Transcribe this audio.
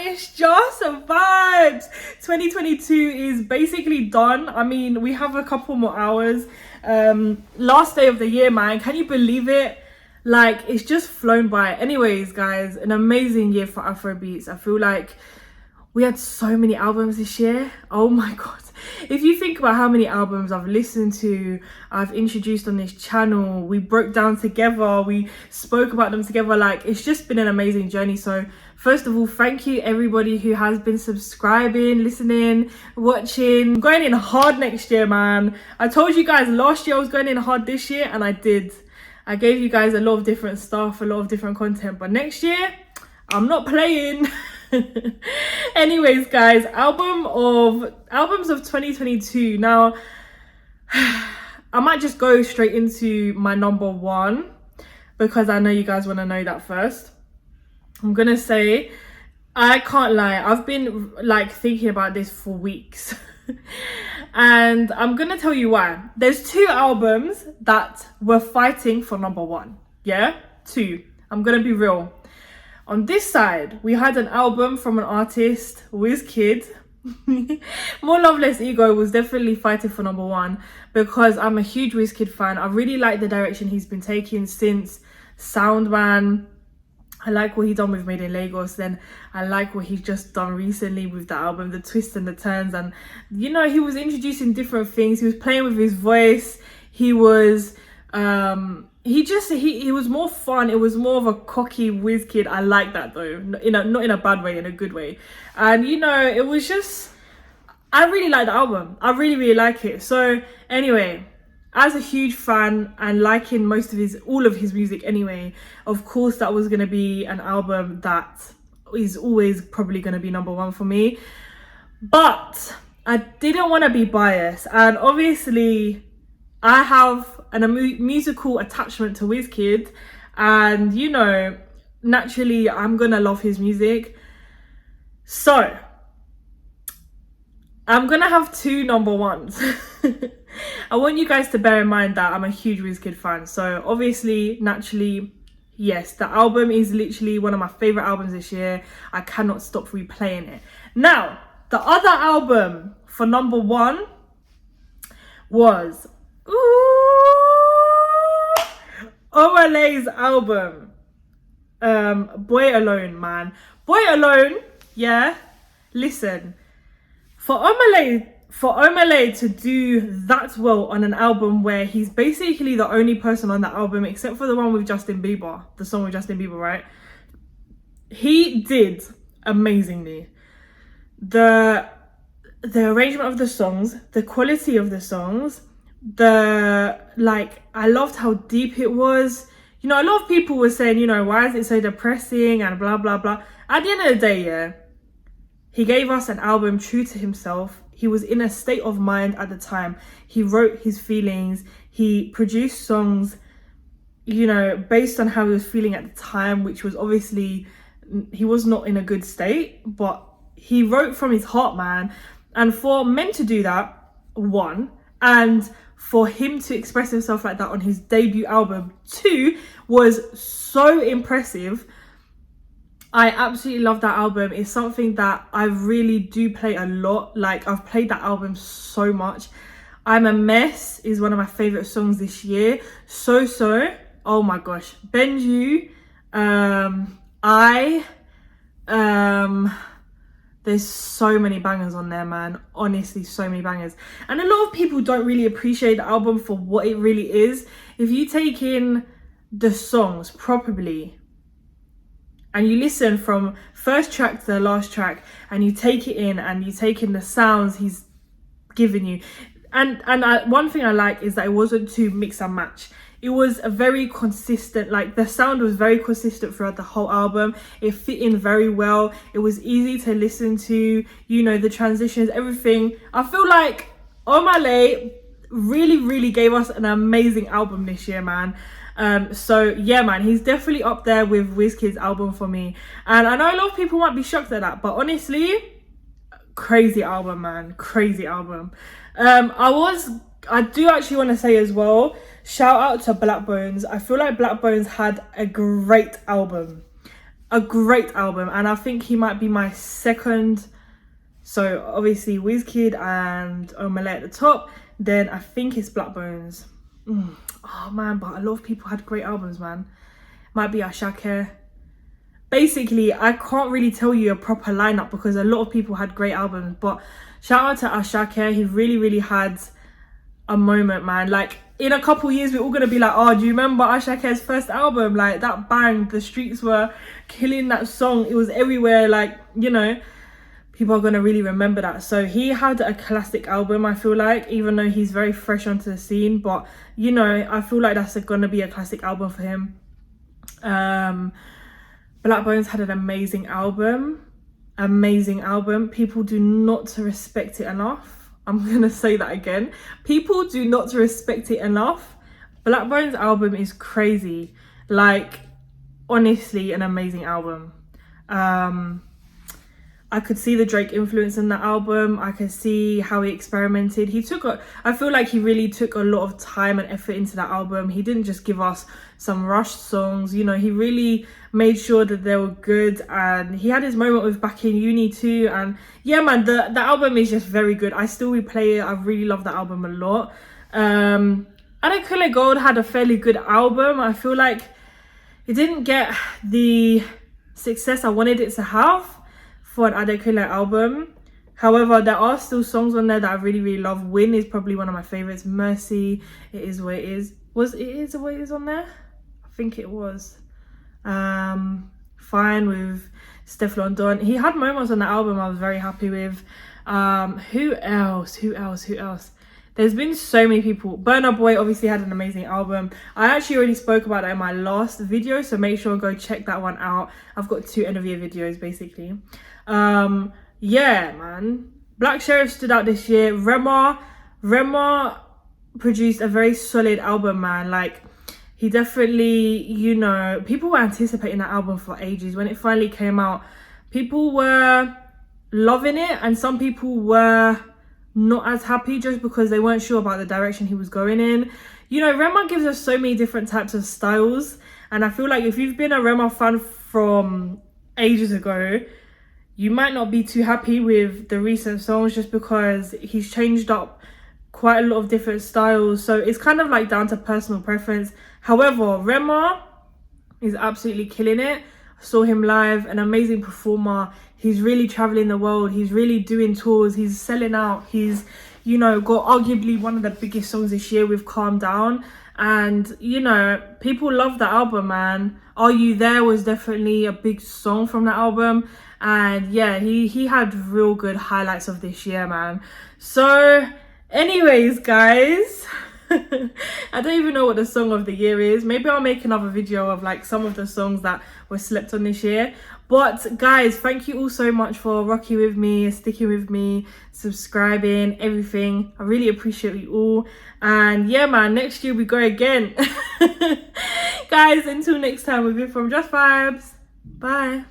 it's just vibes. 2022 is basically done. I mean, we have a couple more hours. Last day of the year, man. Can you believe it? Like, it's just flown by. Anyways, guys, an amazing year for Afrobeats. I feel like we had so many albums this year. Oh my god. If you think about how many albums I've listened to, I've introduced on this channel, we broke down together, we spoke about them together, like, it's just been an amazing journey. So first of all, thank you everybody who has been subscribing, listening, watching. I'm going in hard next year, man. I told you guys last year I was going in hard this year, and I did. I gave you guys a lot of different stuff, a lot of different content, but next year I'm not playing. Anyways, guys, albums of 2022. Now I might just go straight into my number one because I know you guys want to know that first. I'm gonna say, I can't lie, I've been like thinking about this for weeks. And I'm gonna tell you why. There's two albums that were fighting for number one. Yeah, two. I'm gonna be real. On this side, we had an album from an artist, Wizkid. More Love Less Ego was definitely fighting for number one because I'm a huge Wizkid fan. I really like the direction he's been taking since Soundman. I like what he done with Made in Lagos. Then I like what he's just done recently with the album, the twists and the turns. And, you know, he was introducing different things. He was playing with his voice. He was... he was more fun. It was more of a cocky Wizkid. I like that though, not in a bad way, in a good way. And you know, it was just, I really like the album. I really like it. So anyway, as a huge fan and liking all of his music anyway, of course that was gonna be an album that is always probably gonna be number one for me. But I didn't want to be biased, and obviously I have a musical attachment to Wizkid, and you know, naturally I'm gonna love his music. So I'm gonna have two number ones. I want you guys to bear in mind that I'm a huge Wizkid fan, so obviously, naturally, yes, the album is literally one of my favorite albums this year. I cannot stop replaying it. Now, the other album for number one was Omalay's album, Boy Alone, man. Boy Alone, yeah. Listen, for Omalay to do that well on an album where he's basically the only person on that album except for the one with Justin Bieber, the song with Justin Bieber, right? He did amazingly. The arrangement of the songs, the quality of the songs, I loved how deep it was. You know, a lot of people were saying, you know, why is it so depressing and blah blah blah. At the end of the day, yeah, he gave us an album true to himself. He was in a state of mind at the time. He wrote his feelings, he produced songs, you know, based on how he was feeling at the time, which was obviously, he was not in a good state, but he wrote from his heart, man. And for men to do that, one, and for him to express himself like that on his debut album, two, was so impressive. I absolutely love that album. It's something that I really do play a lot. Like, I've played that album so much. I'm a Mess is one of my favorite songs this year. So, oh my gosh. Benju, there's so many bangers on there, man. Honestly, so many bangers. And a lot of people don't really appreciate the album for what it really is. If you take in the songs properly and you listen from first track to the last track and you take it in and you take in the sounds he's given you. And one thing I like is that it wasn't too mix and match. It was a very consistent, like the sound was very consistent throughout the whole album. It fit in very well. It was easy to listen to, you know, the transitions, everything. I feel like Omalay really gave us an amazing album this year, man. So yeah, man, he's definitely up there with Wizkid's album for me. And I know a lot of people might be shocked at that, but honestly, crazy album, man. Crazy album. I do actually want to say as well, shout out to Black Bones. I feel like Black Bones had a great album. a great album, and I think he might be my second. So obviously Wizkid and Omale at the top, then I think it's Black Bones. Oh man, but a lot of people had great albums, man. Might be Ashake. Basically, I can't really tell you a proper lineup because a lot of people had great albums, but shout out to Ashake. He really had a moment, man. Like, in a couple years, we're all gonna be like, oh, do you remember Ashake's first album? Like, that bang, the streets were killing that song. It was everywhere, like, you know, people are gonna really remember that. So he had a classic album, I feel like, even though he's very fresh onto the scene, but, you know, I feel like that's gonna be a classic album for him. Black Bones had an amazing album. People do not respect it enough. I'm gonna say that again. People do not respect it enough. Black Bones album is crazy. Like, honestly, an amazing album. I could see the Drake influence in that album. I could see how he experimented. I feel like he really took a lot of time and effort into that album. He didn't just give us some rushed songs, you know, he really made sure that they were good, and he had his moment with Back in Uni too. And yeah, man, the album is just very good. I still replay it. I really love that album a lot. Adekule Gold had a fairly good album. I feel like it didn't get the success I wanted it to have for an Adekule album. However, there are still songs on there that I really love. Win is probably one of my favorites. Mercy, It Is What It Is. Was It Is What It Is on there? I think it was. Fine with Stefflon Don. He had moments on the album I was very happy with. Who else? There's been so many people. Burna Boy obviously had an amazing album. I actually already spoke about that in my last video, so make sure and go check that one out. I've got 2 end of year videos basically. Yeah, man. Black Sheriff stood out this year. Rema produced a very solid album, man. Like, he definitely, you know, people were anticipating that album for ages. When it finally came out, people were loving it, and some people were not as happy just because they weren't sure about the direction he was going in. You know, Rema gives us so many different types of styles, and I feel like if you've been a Rema fan from ages ago, you might not be too happy with the recent songs just because he's changed up quite a lot of different styles. So it's kind of like down to personal preference. However, Rema is absolutely killing it. I saw him live, an amazing performer. He's really traveling the world. He's really doing tours. He's selling out. He's, you know, got arguably one of the biggest songs this year with Calm Down. And, you know, people love the album, man. Are You There was definitely a big song from that album. And yeah, he had real good highlights of this year, man. So anyways, guys, I don't even know what the song of the year is. Maybe I'll make another video of like some of the songs that were slept on this year. But guys, thank you all so much for rocking with me, sticking with me, subscribing, everything. I really appreciate you all. And yeah, man, next year we go again. Guys, until next time, we've been from Just Vibes. Bye.